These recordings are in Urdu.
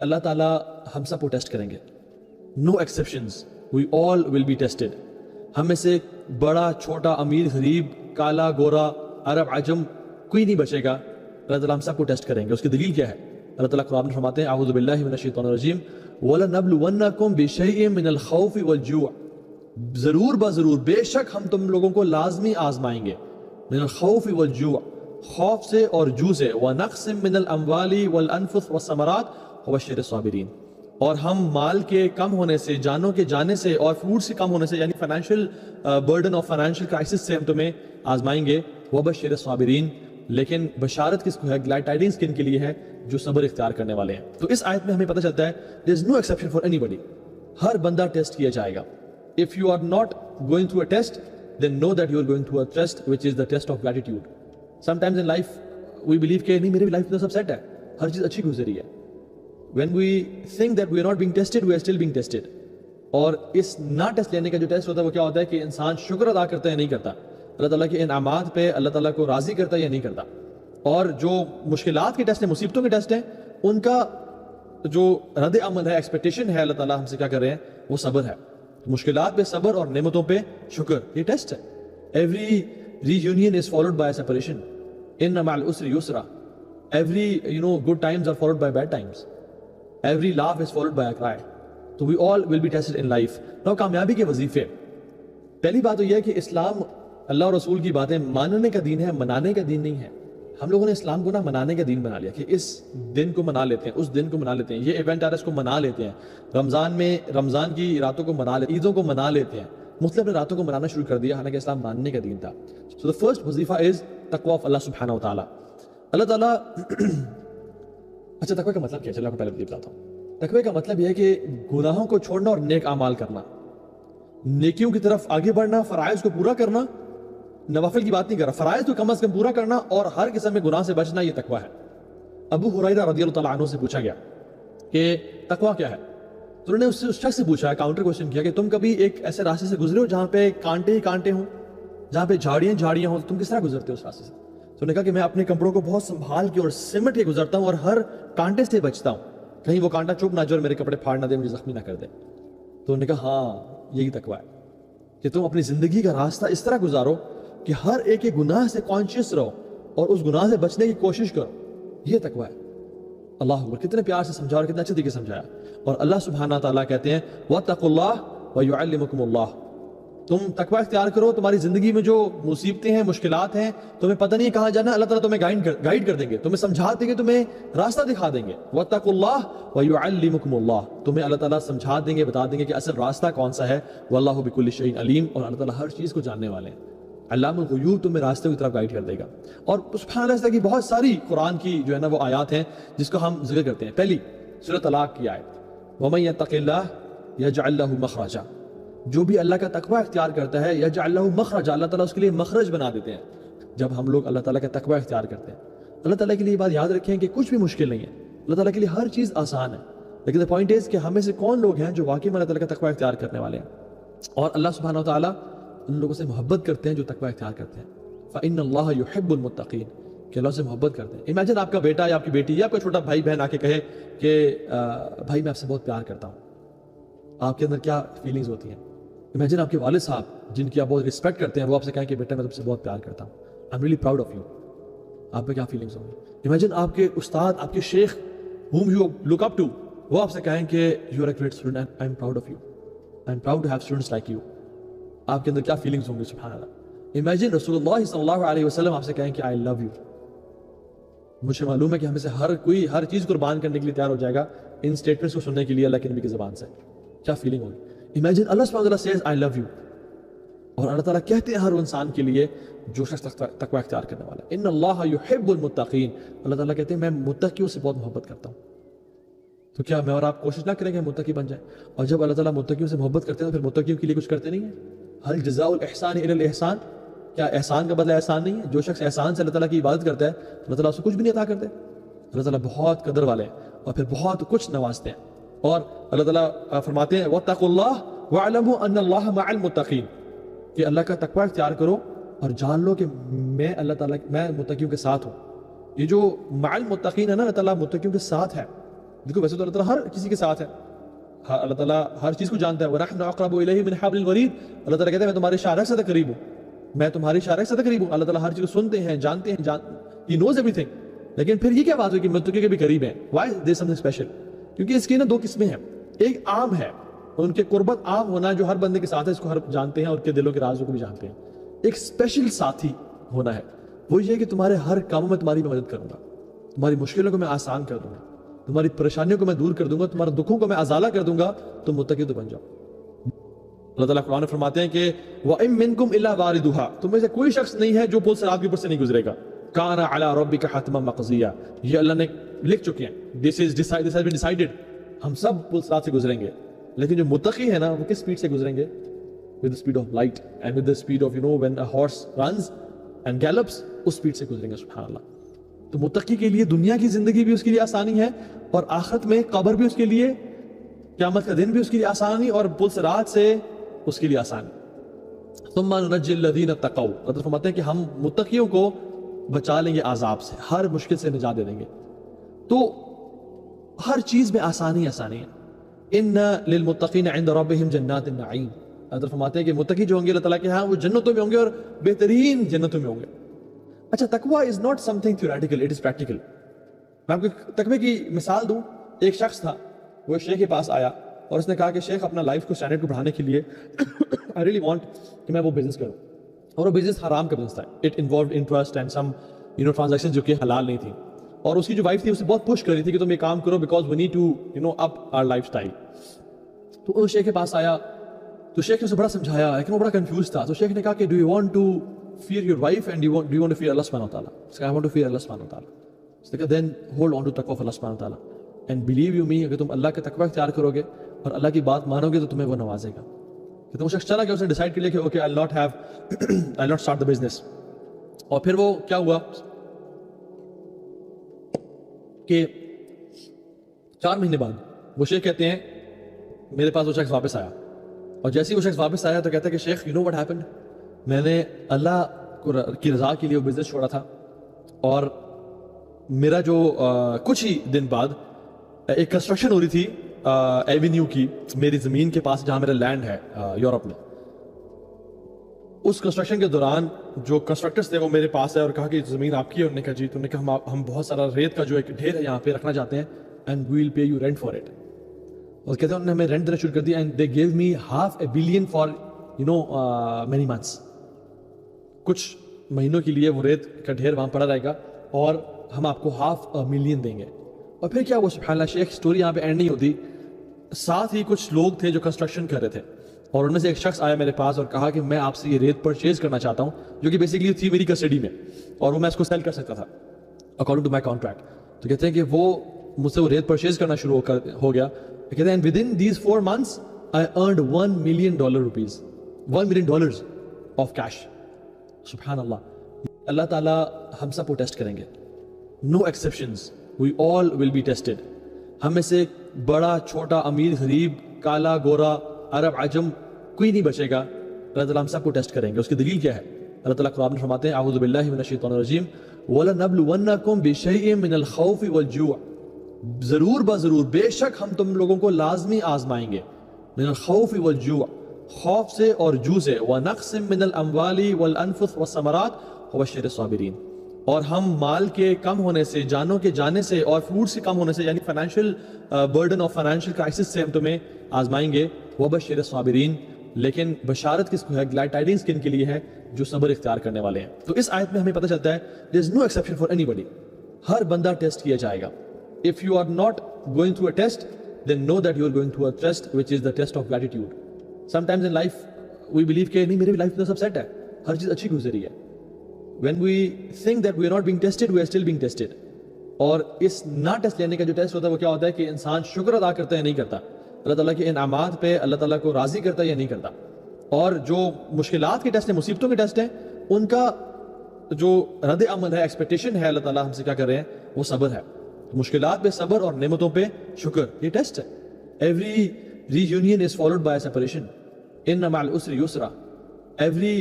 اللہ تعالیٰ ہم سب کو ٹیسٹ کریں گے. No exceptions, we all will be tested. ہم میں سے بڑا چھوٹا امیر غریب کالا گورا عرب عجم کوئی نہیں بچے گا. اللہ تعالیٰ ہم سب کو ٹیسٹ کریں گے. اس کی دلیل کیا ہے؟ اللہ تعالیٰ قرآن میں فرماتے ہیں اعوذ باللہ من الشیطان الرجیم وَلَنَبْلُوَنَّكُمْ بِشَيْءٍ مِّنَ الْخَوْفِ وَالْجُوعِ. ضرور بضرور بے شک ہم تم لوگوں کو لازمی آزمائیں گے. من الخوف والجوع, خوف سے اور جو سے. وَنَقْصٍ مِّنَ الْأَمْوَالِ وَالْأَنفُسِ وَالثَّمَرَاتِ وَبَشِّرِ الصَّابِرِينَ. اور ہم مال کے کم ہونے سے, جانوں کے جانے سے اور فوڈ سے کم ہونے سے, یعنی فائنینشیل برڈن اور فائنینشیل کرائسس سے ہم تمہیں آزمائیں گے. وَبَشِّرِ الصَّابِرِينَ. لیکن بشارت کس کو ہے؟ گلیڈ ٹائڈنگز کن کے لیے ہے؟ جو صبر اختیار کرنے والے ہیں. تو اس آیت میں ہمیں پتہ چلتا ہے there is no exception for anybody. ہر بندہ ٹیسٹ کیا جائے گا. If you are not going through a test, then know that you are going through a test which is the test of gratitude. Sometimes in life we believe کہ نہیں میری لائف میں سب سیٹ ہے, ہر چیز اچھی گزری ہے. When we think that we are not being tested, we are still being tested. اور اس نہ ٹیسٹ لینے کا جو ٹیسٹ ہوتا ہے وہ کیا ہوتا ہے کہ انسان شکر ادا کرتا ہے یا نہیں کرتا, اللہ تعالیٰ کے انعامات پہ اللہ تعالیٰ کو راضی کرتا ہے یا نہیں کرتا. اور جو مشکلات کے ٹیسٹ ہیں, مصیبتوں کے ٹیسٹ ہیں, ان کا جو رد عمل ہے, ایکسپیکٹیشن ہے, اللہ تعالیٰ ہم سے کیا کر رہے ہیں, وہ صبر ہے. مشکلات پہ صبر اور نعمتوں پہ شکر, یہ ٹیسٹ ہے. Every reunion is followed by separation. ان مع العسر یسرا. Every good times are followed by bad times. Every laugh is followed by a cry. تو we all will be tested in life. نو کامیابی کے وظیفے. پہلی بات تو یہ ہے کہ اسلام اللہ اور رسول کی باتیں ماننے کا دین ہے, منانے کا دین نہیں ہے. ہم لوگوں نے اسلام کو منانے کا دین بنا لیا کہ اس دن کو منا لیتے ہیں, اس دن کو منا لیتے ہیں, یہ ایونٹ آر اس کو منا لیتے ہیں, رمضان میں رمضان کی راتوں کو منا لیتے ہیں, عیدوں کو منا لیتے ہیں. مختلف راتوں کو منانا شروع کر دیا, حالانکہ اسلام ماننے کا دین تھا. سو دا فرسٹ وظیفہ از تقویٰ آف اللہ سبحانہ و تعالیٰ. اللہ تعالیٰ اچھا تقویٰ کا مطلب کیا ہے؟ چلو آپ کو پہلے بتاتا ہوں. تقویٰ کا مطلب یہ ہے کہ گناہوں کو چھوڑنا اور نیک اعمال کرنا, نیکیوں کی طرف آگے بڑھنا, فرائض کو پورا کرنا. نوافل کی بات نہیں کر رہا, فرائض تو کم از کم پورا کرنا اور ہر قسم میں گناہ سے بچنا, یہ تقویٰ ہے. ابو ہریرہ رضی اللہ تعالیٰ عنہ سے پوچھا گیا کہ تقویٰ کیا ہے؟ تو انہوں نے اس شخص سے پوچھا, کاؤنٹر کوشچن کیا کہ تم کبھی ایک ایسے راستے سے گزرے ہو جہاں پہ کانٹے ہی کانٹے ہوں, جہاں پہ جھاڑیاں ہوں, تم کس طرح گزرتے ہو اس راستے سے؟ تو انہوں نے کہا کہ میں اپنے کپڑوں کو بہت سنبھال کے اور سمٹ کے گزرتا ہوں اور ہر کانٹے سے بچتا ہوں, کہیں وہ کانٹا چوب نہ جائے اور میرے کپڑے پھاڑ نہ دے, مجھے زخمی نہ کر دے. تو انہوں نے کہا ہاں یہی تقویٰ ہے کہ تم اپنی زندگی کا راستہ اس طرح گزارو کہ ہر ایک گناہ سے کانشیس رہو اور اس گناہ سے بچنے کی کوشش کرو, یہ تقویٰ ہے. اللہ اکبر, کتنے پیار سے سمجھا اور کتنے اچھے طریقے سے سمجھایا. اور اللہ سبحانہ تعالیٰ کہتے ہیں وَاتَّقُوا اللَّهَ وَيُعَلِّمُكُمُ اللَّهُ. تم تقویٰ اختیار کرو, تمہاری زندگی میں جو مصیبتیں ہیں, مشکلات ہیں, تمہیں پتہ نہیں کہاں جانا, اللہ تعالیٰ تمہیں گائیڈ کر دیں گے, تمہیں سمجھا دیں گے, تمہیں راستہ دکھا دیں گے. وَاتَّقُوا اللَّهَ وَيُعَلِّمُكُمُ اللَّهُ. تمہیں اللہ تعالیٰ سمجھا دیں گے, بتا دیں گے کہ اصل راستہ کون سا ہے. وَاللَّهُ بِكُلِّ شَيْءٍ عَلِيمٌ. اور اللہ تعالیٰ ہر چیز کو جاننے والے ہیں. علام الغیوب تمہیں راستے کی طرف گائیڈ کر دے گا. اور سبحان اللہ کی بہت ساری قرآن کی جو ہے نا وہ آیات ہیں جس کو ہم ذکر کرتے ہیں. پہلی سورۃ طلاق کی آیت, وَمَن يَتَّقِ اللَّهَ يَجْعَل لَّهُ مَخْرَجًا. جو بھی اللہ کا تقویٰ اختیار کرتا ہے, يَجْعَل لَّهُ مَخْرَجًا, اللہ تعالیٰ اس کے لیے مخرج بنا دیتے ہیں. جب ہم لوگ اللہ تعالیٰ کا تقویٰ اختیار کرتے ہیں, اللہ تعالیٰ کے لیے یہ بات یاد رکھیں کہ کچھ بھی مشکل نہیں ہے, اللہ تعالیٰ کے لیے ہر چیز آسان ہے. لیکن the point is کہ ہمیں سے کون لوگ ہیں جو واقعی میں اللہ تعالیٰ کا تقویٰ اختیار کرنے والے ہیں. اور اللہ سبحانہ و تعالیٰ ان لوگوں سے محبت کرتے ہیں جو تقویٰ اختیار کرتے ہیں. فَإِنَّ اللَّهَ يُحِبُّ الْمُتَّقِينَ, کہ اللہ سے محبت کرتے ہیں. امیجن آپ کا بیٹا یا آپ کی بیٹی یا آپ کا چھوٹا بھائی بہن آ کے کہے کہ بھائی میں آپ سے بہت پیار کرتا ہوں, آپ کے اندر کیا فیلنگز ہوتی ہیں؟ امیجن آپ کے والد صاحب جن کی آپ بہت رسپیکٹ کرتے ہیں, وہ آپ سے کہیں کہ بیٹا میں تم سے بہت پیار کرتا ہوں, I am really proud of you. آپ پہ کیا فیلنگز ہوں گی؟ امیجن آپ کے استاد, آپ کے شیخ whom you look up to, وہ آپ سے کہیں کہ you are a great student, I am proud of you, I am proud to have students like you. آپ کے اندر کیا فیلنگز ہوں گی؟ سبحان اللہ. امیجن رسول اللہ صلی اللہ علیہ وسلم آپ سے کہیں کہ I love you. مجھے معلوم ہے کہ ہمیں سے ہر کوئی ہر چیز قربان کرنے کے لیے تیار ہو جائے گا ان سٹیٹمنٹس کو سننے کے لیے اللہ کے نبی کی زبان سے. کیا فیلنگ ہوگی؟ امیجن اللہ سبحانہ وتعالیٰ says I love you, اور اللہ تعالیٰ کہتے ہیں ہر انسان کے لیے جو شخص تقویٰ اختیار کرنے والا ہے, ان اللہ یحب المتقین, اللہ تعالیٰ کہتے ہیں میں متقیوں سے بہت محبت کرتا ہوں. تو کیا میں اور آپ کوشش نہ کریں کہ متقی بن جائیں؟ اور جب اللہ تعالیٰ متقیوں سے محبت کرتے ہیں تو پھر متقیوں کے لیے کچھ کرتے نہیں ہیں. هل جزاء الاحسان الا الاحسان, کیا احسان کا بدلہ احسان نہیں ہے؟ جو شخص احسان سے اللہ تعالیٰ کی عبادت کرتا ہے اللہ تعالیٰ اس کو کچھ بھی نہیں عطا کرتے. اللہ تعالیٰ بہت قدر والے ہیں اور پھر بہت کچھ نوازتے ہیں. اور اللہ تعالیٰ فرماتے ہیں واتقوا اللہ واعلموا ان اللہ مع المتقین, کہ اللہ کا تقویٰ اختیار کرو اور جان لو کہ میں اللہ تعالیٰ میں متقیوں کے ساتھ ہوں. یہ جو مع المتقین ہے نا, اللہ تعالیٰ متقیوں کے ساتھ ہے. دیکھو ویسے تو اللہ تعالیٰ ہر کسی کے ساتھ ہے, اللہ تعالیٰ ہر چیز کو جانتا ہے. وَنَحْنُ أَقْرَبُ إِلَيْهِ مِنْ حَبْلِ الْوَرِيدِ, اللہ تعالیٰ کہتے ہیں میں تمہارے شارک سے قریب ہوں, میں تمہاری شارک سے قریب ہوں. اللہ تعالیٰ ہر چیز کو سنتے ہیں, جانتے ہیں, He knows everything. لیکن پھر یہ کیا بات ہوئی کہ متقی کے بھی قریب ہیں؟ Why there is something special؟ کیونکہ اس کی نا دو قسمیں ہیں. ایک عام ہے, ان کے قربت عام ہونا جو ہر بندے کے ساتھ ہے, اس کو ہر جانتے ہیں اور ان کے دلوں کے رازوں کو بھی جانتے ہیں. ایک اسپیشل ساتھی ہونا ہے, وہ یہ کہ تمہارے ہر کاموں میں تمہاری میں مدد کروں گا, تمہاری مشکلوں کو میں آسان کر دوں گا, تمہاری پریشانیوں کو میں دور کر دوں گا, تمہارے دکھوں کو میں ازالہ کر دوں گا, تم متقی تو بن جاؤ. اللہ تعالیٰ قرآن میں فرماتے ہیں کہ وَإِن مِّنكُمْ إِلَّا وَارِدُهَا, تم میں سے کوئی شخص نہیں ہے جو پل صراط کے اوپر سے نہیں گزرے گا. كَانَ عَلَىٰ رَبِّكَ حَتْمًا مَّقْضِيًّا, یہ اللہ نے لکھ چکے ہیں, this has been decided, ہم سب پل صراط سے گزریں گے. لیکن جو متقی ہے نا وہ کس سپیڈ سے گزریں گے؟ with the speed of light and with the speed of when a horse runs and gallops, اس سپیڈ سے گزریں گے. سبحان اللہ. تو متقی کے لیے دنیا کی زندگی بھی اس کے لیے آسانی ہے, اور آخرت میں قبر بھی اس کے لیے, قیامت کا دن بھی اس کے لیے آسانی, اور پل صراط سے اس کے لیے آسانی. ثم ننجي الذين اتقوا, اللہ فرماتے ہیں کہ ہم متقیوں کو بچا لیں گے عذاب سے, ہر مشکل سے نجات دے دیں گے. تو ہر چیز میں آسانی آسانی ہے. ان للمتقین عند ربهم جنات النعیم, اللہ فرماتے ہیں کہ متقی جو ہوں گے اللہ تعالیٰ کے ہاں وہ جنتوں میں ہوں گے, اور بہترین جنتوں میں ہوں گے. اچھا, تقوی is not some thing theoretical, it is practical. میں آپ کو تقوی کی مثال دوں. ایک شخص تھا, وہ شیخ کے پاس آیا اور اس نے کہا کہ شیخ اپنا لائف کو اسٹینڈرڈ کو بڑھانے کے لیے آئی ریئلی وانٹ کہ میں وہ بزنس کروں, اور وہ بزنس حرام کا بزنس تھا. It involved interest and some transaction جو کہ حلال نہیں تھی, اور اس کی جو وائف تھی اسے بہت پش کر رہی تھی کہ تم یہ کام کرو because we need to up our lifestyle. تو وہ شیخ کے پاس آیا, تو شیخ نے اسے بڑا سمجھایا, لیکن وہ بڑا کنفیوز تھا. تو شیخ نے کہا کہ do you want to fear your wife and do you want to fear Allah subhanahu wa ta'ala? So I want to fear Allah subhanahu wa ta'ala. So then hold on to taqwa of Allah subhanahu wa ta'ala and believe you me, اگر تم اللہ کا تقوی اختیار کرو گے اور اللہ کی بات مانو گے تو تمہیں وہ نوازے گا. کہ تم شخص چلا گیا, اس نے ڈیسائیڈ کر لیا کہ okay I'll not start the business. اور پھر وہ کیا ہوا کہ 4 مہینے بعد وہ شیخ کہتے ہیں میرے پاس وہ شخص واپس آیا, اور جیسے ہی وہ شخص واپس آیا تو کہتا ہے کہ شیخ you know what happened, میں نے اللہ کی رضا کے لیے وہ بزنس چھوڑا تھا, اور میرا جو کچھ ہی دن بعد ایک کنسٹرکشن ہو رہی تھی ایونیو کی میری زمین کے پاس جہاں میرا لینڈ ہے یورپ میں. اس کنسٹرکشن کے دوران جو کنسٹرکٹرز تھے وہ میرے پاس آئے اور کہا کہ زمین آپ کی ہے. انہوں نے کہا جی. تو انہوں نے کہا ہم بہت سارا ریت کا جو ایک ڈھیر ہے یہاں پہ رکھنا چاہتے ہیں and we will pay you rent for it. اور کہتے ہیں انہوں نے ہمیں رینٹ دینا شروع کر دیا and they give me $500 million for many months. کچھ مہینوں کے لیے وہ ریت کا ڈھیر وہاں پڑا رہے گا اور ہم آپ کو $500 million دیں گے. اور پھر کیا ہوا سبحان اللہ, شیخ اسٹوری یہاں پہ اینڈ نہیں ہوتی. ساتھ ہی کچھ لوگ تھے جو کنسٹرکشن کر رہے تھے, اور ان میں سے ایک شخص آیا میرے پاس اور کہا کہ میں آپ سے یہ ریت پرچیز کرنا چاہتا ہوں جو کہ بیسیکلی تھی میری کسٹڈی میں, اور وہ میں اس کو سیل کر سکتا تھا اکارڈنگ ٹو مائی کانٹریکٹ. تو کہتے ہیں کہ وہ مجھ سے وہ ریت پرچیز کرنا شروع ہو گیا. کہتے ہیں with in these 4 months I earned $1 million $1 million of cash. سبحان اللہ. اللہ تعالیٰ ہم سب کو ٹیسٹ کریں گے, no exceptions, we all will be tested. ہم میں سے بڑا چھوٹا امیر غریب کالا گورا عرب عجم کوئی نہیں بچے گا. اللہ تعالیٰ ہم سب کو ٹیسٹ کریں گے. اس کی دلیل کیا ہے؟ اللہ تعالیٰ قرآن میں فرماتے ہیں اعوذ باللہ من الشیطان الرجیم وَلَنَبْلُوَنَّكُمْ بِشَيْءٍ مِّنَ الْخَوْفِ وَالْجُوعِ, ضرور بضرور بے شک ہم تم لوگوں کو لازمی آزمائیں گے. من الخوف والجوع, خوف سے اور جو سے, وَنَقْصٍ مِّنَ الْأَمْوَالِ وَالْأَنفُسِ وَالثَّمَرَاتِ وَبَشِّرِ الصَّابِرِينَ, اور ہم مال کے کم ہونے سے, جانوں کے جانے سے, اور فروٹ سے کم ہونے سے, یعنی فائنینشیل برڈن اور فائنینشیل کرائسس سے ہم تمہیں آزمائیں گے. وَبَشِّرِ الصَّابِرِينَ, لیکن بشارت کس کو ہے, گلیڈ ٹائڈنگز کن کے لیے ہے؟ جو صبر اختیار کرنے والے ہیں. تو اس آیت میں ہمیں پتہ چلتا ہے there is no exception for anybody, ہر بندہ ٹیسٹ کیا جائے گا. If you are not going through a test, then know that you are going through a test which is the test of gratitude. Sometimes in life we believe کہ نہیں میری لائف میں سب سیٹ ہے, ہر چیز اچھی گزری ہے. When we think that we are not being tested, we are still being tested. اور اس نہ ٹیسٹ لینے کا جو ٹیسٹ ہوتا ہے وہ کیا ہوتا ہے کہ انسان شکر ادا کرتا ہے یا نہیں کرتا, اللہ تعالیٰ کے انعامات پہ اللہ تعالیٰ کو راضی کرتا ہے یا نہیں کرتا. اور جو مشکلات کے ٹیسٹ ہیں, مصیبتوں کے ٹیسٹ ہیں, ان کا جو رد عمل ہے, ایکسپیکٹیشن ہے, اللہ تعالیٰ ہم سے کیا کر رہے ہیں, وہ صبر ہے. مشکلات پہ صبر اور نعمتوں پہ شکر, یہ ٹیسٹ ہے. Every reunion is followed by a separation. Inna ma'al usri yusra. Every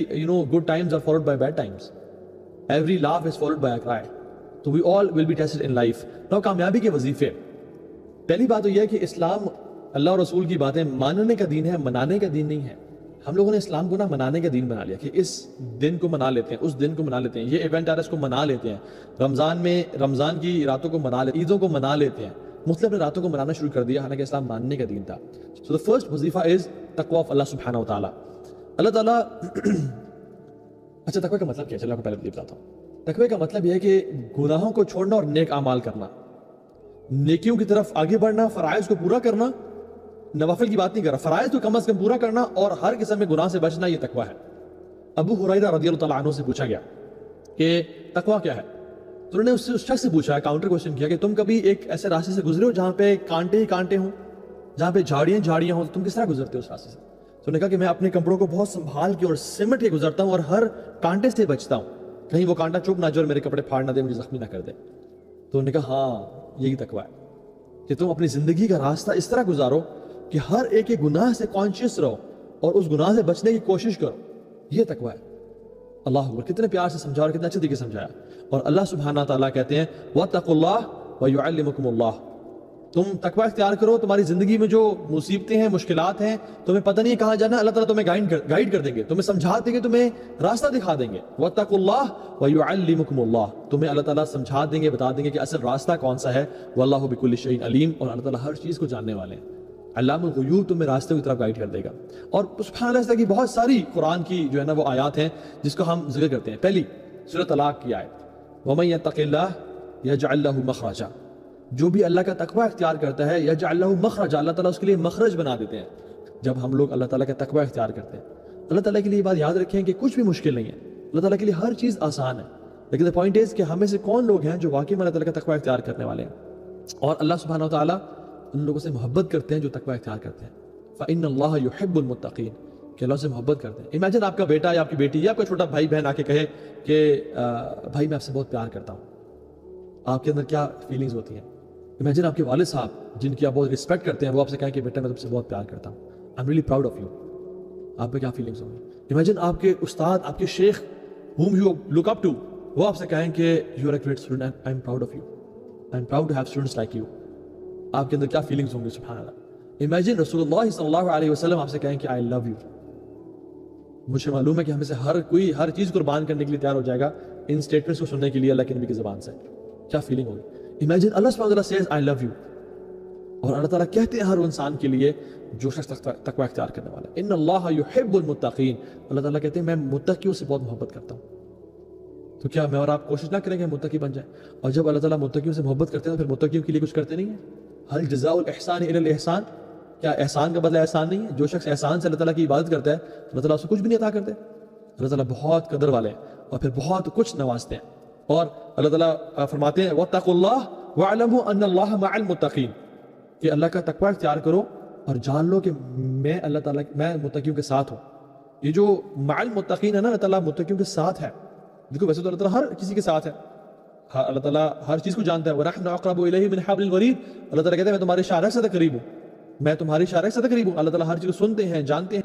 good times are followed by bad times. Every laugh is followed by a cry. So we all will be tested in life. Now کامیابی کے وظیفے, پہلی بات تو یہ ہے کہ اسلام اللہ اور رسول کی باتیں ماننے کا دین ہے، منانے کا دین نہیں ہے۔ ہم لوگوں نے اسلام کو منانے کا دین بنا لیا کہ اس دن کو منا لیتے ہیں، اس دن کو منا لیتے ہیں، یہ ایونٹ ہے اس کو منا لیتے ہیں، رمضان میں رمضان کی راتوں کو منا لیتے ہیں، عیدوں کو منا لیتے ہیں، مختلف راتوں کو منانا شروع کر دیا، حالانکہ اسلام ماننے کا دین تھا۔ سو the first وظیفہ از تقوی آف اللہ سبحانہ و تعالیٰ۔ اللہ تعالیٰ اچھا تقوی کا مطلب کیا ہے؟ چلو آپ کو پہلے بتاتا ہوں۔ تقوی کا مطلب یہ ہے کہ گناہوں کو چھوڑنا اور نیک اعمال کرنا، نیکیوں کی طرف آگے بڑھنا، فرائض کو پورا کرنا، نوافل کی بات نہیں کر رہا، فرائض کو کم از کم پورا کرنا اور ہر قسم میں گناہ سے بچنا، یہ تقوی ہے۔ ابو ہریرہ رضی اللہ تعالیٰ عنہ سے پوچھا گیا کہ تقوی کیا ہے؟ تو انہوں نے اس سے اس شخص سے پوچھا، کاؤنٹر کوشچن کیا کہ تم کبھی ایک ایسے راستے سے گزرے ہو جہاں پہ کانٹے ہی کانٹے ہوں، جہاں پہ جھاڑیاں ہوں، تو تم کس طرح گزرتے ہو اس راستے سے؟ تو انہوں نے کہا کہ میں اپنے کپڑوں کو بہت سنبھال کے اور سمٹ کے گزرتا ہوں اور ہر کانٹے سے بچتا ہوں، کہیں وہ کانٹا چپ نہ جائے اور میرے کپڑے پھاڑ نہ دے، مجھے زخمی نہ کر دے۔ تو انہوں نے کہا ہاں یہی تقوی ہے کہ تم اپنی زندگی کا راستہ اس طرح گزارو کہ ہر ایک گناہ سے کانشیس رہو اور اس گناہ سے بچنے کی کوشش کرو، یہ تقوی ہے۔ اللہ اکبر، کتنے پیار سے سمجھا اور کتنے اچھے طریقے سے سمجھایا۔ اور اللہ سبحانہ تعالیٰ کہتے ہیں وَاتَّقُوا اللَّهَ وَيُعَلِّمُكُمُ اللَّهُ، تم تقوی اختیار کرو، تمہاری زندگی میں جو مصیبتیں ہیں، مشکلات ہیں، تمہیں پتہ نہیں کہاں جانا، اللہ تعالیٰ تمہیں گائیڈ کر دیں گے، تمہیں سمجھا دیں گے، تمہیں راستہ دکھا دیں گے۔ وَاتَّقُوا اللَّهَ وَيُعَلِّمُكُمُ اللَّهُ، تمہیں اللہ تعالیٰ سمجھا دیں گے، بتا دیں گے کہ اصل راستہ کون سا ہے۔ وَاللَّهُ بِكُلِّ شَيْءٍ عَلِيمٌ، اور اللہ تعالیٰ ہر چیز کو جاننے والے ہیں، علام الغیوب، تمہیں راستے کی طرف گائیڈ کر دے گا۔ اور سبحان اللہ، اس طرح کی بہت ساری قرآن کی جو ہے نا وہ آیات ہیں جس کو ہم ذکر کرتے ہیں۔ پہلی سورۃ طلاق کی آیت، وَمَن يَتَّقِ اللَّهَ يَجْعَل لَّهُ مَخْرَجًا، جو بھی اللہ کا تقوی اختیار کرتا ہے یجعل لہ مخرجا، اللہ تعالیٰ اس کے لیے مخرج بنا دیتے ہیں۔ جب ہم لوگ اللہ تعالیٰ کا تقوی اختیار کرتے ہیں، اللہ تعالیٰ کے لیے یہ بات یاد رکھیں کہ کچھ بھی مشکل نہیں ہے، اللہ تعالیٰ کے لیے ہر چیز آسان ہے، لیکن the point is کہ ہمیں سے کون لوگ ہیں جو واقعی میں اللہ تعالیٰ کا تقوی اختیار کرنے والے ہیں۔ اور اللہ سبحانہ و تعالیٰ ان لوگوں سے محبت کرتے ہیں جو تقوی اختیار کرتے ہیں۔ فإن اللہ یحب المتقین، کہ اللہ سے محبت کرتے ہیں۔ امیجن آپ کا بیٹا یا آپ کی بیٹی یا آپ کا چھوٹا بھائی بہن آ کے کہے کہ بھائی میں آپ سے بہت پیار کرتا ہوں، آپ کے اندر کیا فیلنگز ہوتی ہیں؟ امیجن آپ کے والد صاحب جن کی آپ بہت رسپیکٹ کرتے ہیں، وہ آپ سے کہیں کہ بیٹا میں تم سے بہت پیار کرتا ہوں، I am really proud of you, آپ پہ کیا فیلنگز ہوں گی؟ امیجن آپ کے استاد، آپ کے شیخ whom you look up to، وہ آپ سے کہیں کہ you are a great student, I am proud of you, I am proud to have students like you، آپ کے اندر کیا فیلنگز ہوں گی؟ سبحان اللہ۔ امیجن رسول اللہ صلی اللہ علیہ وسلم آپ سے کہیں کہ I love you۔ مجھے معلوم ہے کہ ہمیں سے ہر کوئی ہر چیز قربان کرنے کے لیے تیار ہو جائے گا ان سٹیٹمنٹس کو سننے کے لیے اللہ کے نبی کی زبان سے، کیا فیلنگ ہوگی؟ امیجن اللہ سبحانہ وتعالیٰ says I love you، اور اللہ تعالیٰ کہتے ہیں ہر انسان کے لیے جو شخص تقوی اختیار کرنے والا ہے، ان اللہ یحب المتقین، اللہ تعالیٰ کہتے ہیں میں متقیوں سے بہت محبت کرتا ہوں۔ تو کیا میں اور آپ کوشش نہ کریں کہ متقی بن جائیں؟ اور جب اللہ تعالیٰ متقیوں سے محبت کرتے ہیں تو پھر متقیوں کے لیے کچھ کرتے نہیں ہیں؟ حل جزاء الاحسان الا الاحسان، کیا احسان کا بدلہ احسان نہیں ہے؟ جو شخص احسان سے اللہ تعالیٰ کی عبادت کرتا ہے اللہ تعالیٰ اسے کچھ بھی نہیں عطا کرتے۔ اللہ تعالیٰ بہت قدر والے ہیں اور پھر بہت کچھ نوازتے ہیں۔ اور اللہ تعالیٰ فرماتے ہیں وَاتَّقُوا اللَّهَ وَاعْلَمُوا أَنَّ اللَّهَ مَعَ الْمُتَّقِينَ، کہ اللہ کا تقوی اختیار کرو اور جان لو کہ میں اللہ تعالیٰ میں متقیوں کے ساتھ ہوں۔ یہ جو مع المتقین ہے نا، اللہ تعالیٰ متقیوں کے ساتھ ہے۔ دیکھو ویسے تو اللہ تعالیٰ ہر کسی کے ساتھ ہے، اللہ تعالیٰ ہر چیز کو جانتا ہے۔ وَنَحْنُ أَقْرَبُ إِلَيْهِ مِنْ حَبْلِ الْوَرِيدِ، اللہ تعالیٰ کہتے ہیں میں تمہارے شارک سے قریب ہوں، میں تمہاری شارک سے قریب ہوں۔ اللہ تعالیٰ ہر چیز کو سنتے ہیں، جانتے ہیں،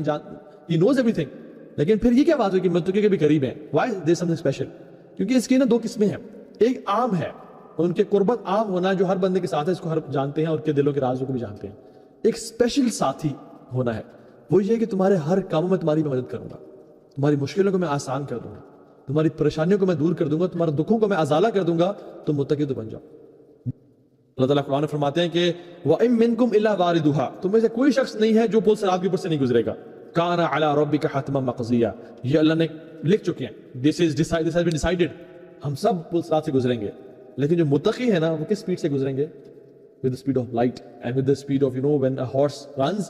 He knows everything۔ لیکن پھر یہ کیا بات ہوئی کہ متقی کے بھی قریب ہیں؟ Why there is something special؟ کیونکہ اس کی نا دو قسمیں ہیں، ایک عام ہے، ان کے قربت عام ہونا جو ہر بندے کے ساتھ ہے، اس کو ہر جانتے ہیں اور کے دلوں کے رازوں کو بھی جانتے ہیں۔ ایک اسپیشل ساتھی ہونا ہے، وہ یہ کہ تمہارے ہر کاموں میں تمہاری مدد کروں گا، تمہاری مشکلوں کو میں آسان کر دوں گا، تمہاری پریشانیوں کو میں دور کر دوں گا، تمہارے دکھوں کو میں ازالہ کر دوں گا، تم متقی تو بن جاؤ۔ اللہ تعالیٰ قرآن میں فرماتے ہیں کہ وَإِن مِّنكُمْ إِلَّا وَارِدُهَا، تم میں سے کوئی شخص نہیں ہے جو پل صراط کے اوپر سے نہیں گزرے گا۔ كَانَ عَلَىٰ رَبِّكَ حَتْمًا مَّقْضِيًّا، یہ اللہ نے لکھ چکے ہیں، this has been decided، ہم سب پل صراط سے گزریں گے۔ لیکن جو متقی ہے نا وہ کس سپیڈ سے گزریں گے؟ with the speed of light and with the speed of when a horse runs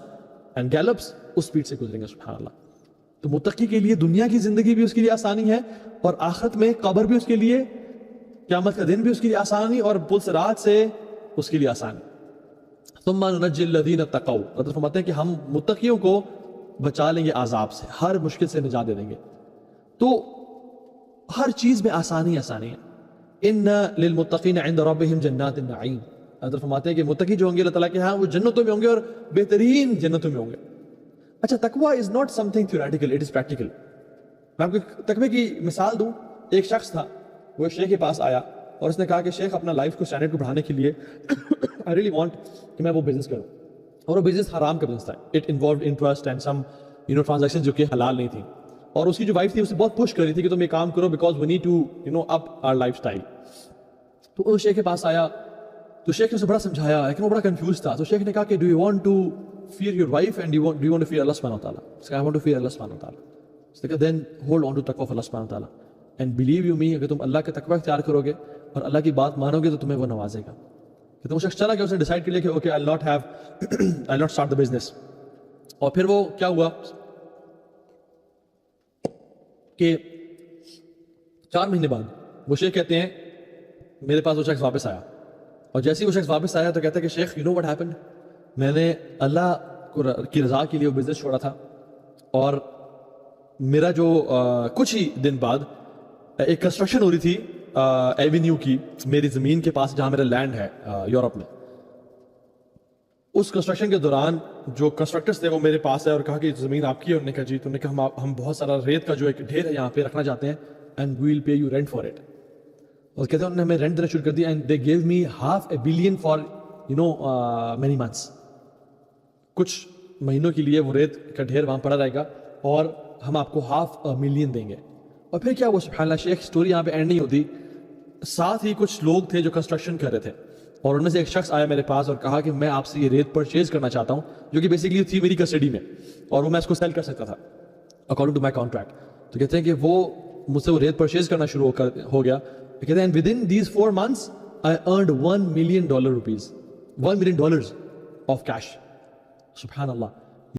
and gallops، اس سپیڈ سے گزریں گے۔ سبحان اللہ۔ تو متقی کے لیے دنیا کی زندگی بھی اس کے لیے آسانی ہے اور آخرت میں قبر بھی اس کے لیے، قیامت کا دن بھی اس کے لیے آسانی اور پل صراط سے اس کے لیے آسانی۔ ثم ننجی الذین اتقوا، اللہ فرماتے ہیں کہ ہم متقیوں کو بچا لیں گے عذاب سے، ہر مشکل سے نجات دے دیں گے۔ تو ہر چیز میں آسانی آسانی ہے۔ ان للمتقین عند ربهم جنات النعیم، اللہ فرماتے ہیں کہ متقی جو ہوں گے اللہ تعالیٰ کے ہاں وہ جنتوں میں ہوں گے اور بہترین جنتوں میں ہوں گے۔ اچھا، تقوی is not some thing theoretical, it is practical. میں آپ کو تقوی کی مثال دوں۔ ایک شخص تھا، وہ شیخ کے پاس آیا اور اس نے کہا کہ شیخ اپنا لائف کو اسٹینڈرڈ کو بڑھانے کے لیے آئی ریئلی وانٹ کہ میں وہ بزنس کروں. اور وہ بزنس حرام کا بزنس تھا. It involved interest and some transaction جو کہ حلال نہیں تھیں. اور اس کی جو وائف تھی اسے بہت پش کر رہی تھی کہ تم یہ کام کرو because we need to up our lifestyle. تو وہ شیخ کے پاس آیا تو شیخ نے اسے بڑا سمجھایا لیکن وہ بڑا کنفیوز تھا. تو شیخ نے کہا کہ do you want to fear your wife and do you want to fear Allah subhanahu wa ta'ala? So I want to fear Allah subhanahu wa ta'ala. So then hold on to taqwa of Allah subhanahu wa ta'ala and believe you me, اگر تم اللہ کا تقوی اختیار کرو گے اور اللہ کی بات مانو گے تو تمہیں وہ نوازے گا. کہ تم شخص چلا کہ اس نے ڈیسائیڈ کر لیا کہ okay I'll not start the business. اور پھر وہ کیا ہوا کہ 4 مہینے بعد وہ شیخ کہتے ہیں میرے پاس وہ شخص واپس آیا. اور جیسے ہی وہ شخص واپس آیا تو کہتا ہے کہ شیخ you know what happened, میں نے اللہ کی رضا کے لیے وہ بزنس چھوڑا تھا اور میرا جو کچھ ہی دن بعد ایک کنسٹرکشن ہو رہی تھی ایونیو کی میری زمین کے پاس جہاں میرا لینڈ ہے یورپ میں. اس کنسٹرکشن کے دوران جو کنسٹرکٹرز تھے وہ میرے پاس ہے اور کہا کہ زمین آپ کی ہے. انہوں نے کہا جی. تو انہوں نے کہا ہم بہت سارا ریت کا جو ایک ڈھیر ہے یہاں پہ رکھنا چاہتے ہیں and we will pay you rent for it. اور کہتے ہیں انہوں نے ہمیں رینٹ دینا شروع کر دیا and they give me $500 million for many months. کچھ مہینوں کے لیے وہ ریت کا ڈھیر وہاں پڑا رہے گا اور ہم آپ کو $500 million دیں گے. اور پھر کیا ہوا سبحان اللہ, شیخ اسٹوری یہاں پہ اینڈ نہیں ہوتی. ساتھ ہی کچھ لوگ تھے جو کنسٹرکشن کر رہے تھے اور ان میں سے ایک شخص آیا میرے پاس اور کہا کہ میں آپ سے یہ ریت پرچیز کرنا چاہتا ہوں جو کہ بیسیکلی تھی میری کسٹڈی میں اور وہ میں اس کو سیل کر سکتا تھا اکارڈنگ ٹو مائی کانٹریکٹ. تو کہتے ہیں کہ وہ مجھ سے وہ ریت پرچیز کرنا شروع ہو گیا. کہتے ہیں with in these 4 months I earned $1 million of cash. سبحان اللہ.